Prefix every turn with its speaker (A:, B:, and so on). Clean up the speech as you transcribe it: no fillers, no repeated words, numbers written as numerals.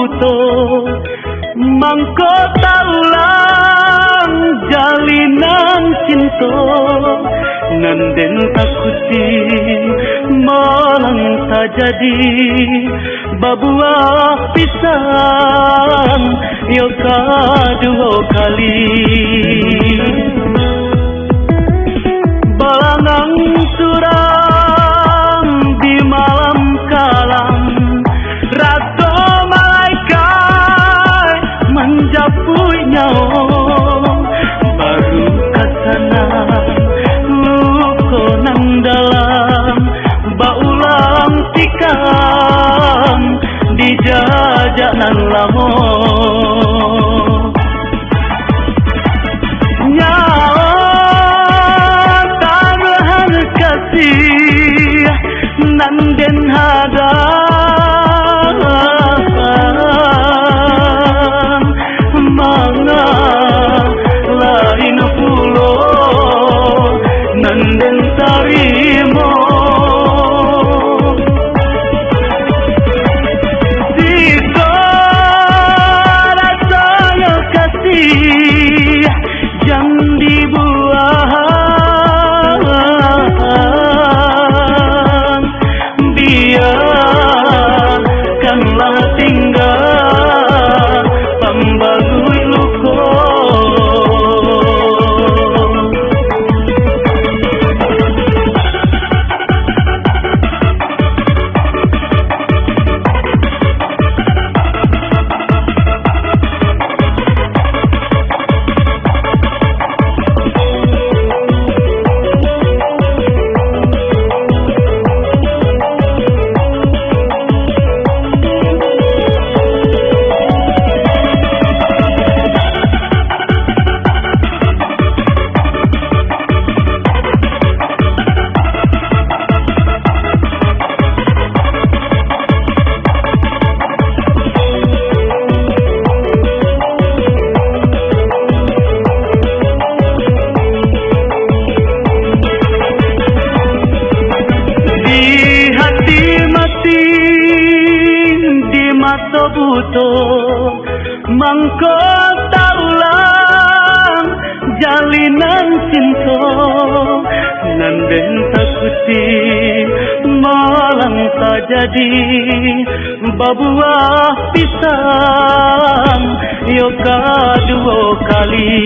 A: buto mangko taulang jalinan cinta nganden takuti malang tak jadi babuah pisang yo kadua kali balangang suram di malam kalam rato malaikat menjapui nyawa baru kasana luko nang dalam baulang tikam di jajanan lamo nanden hadang manga lain pulo nanden tarimo jika rasanya kasih yang dibuang biarkanlah tinggal pembalui luko mata buto mangko taulang jalinan cinta nanden takuti malang tak jadi babuah pisang yo kadua kali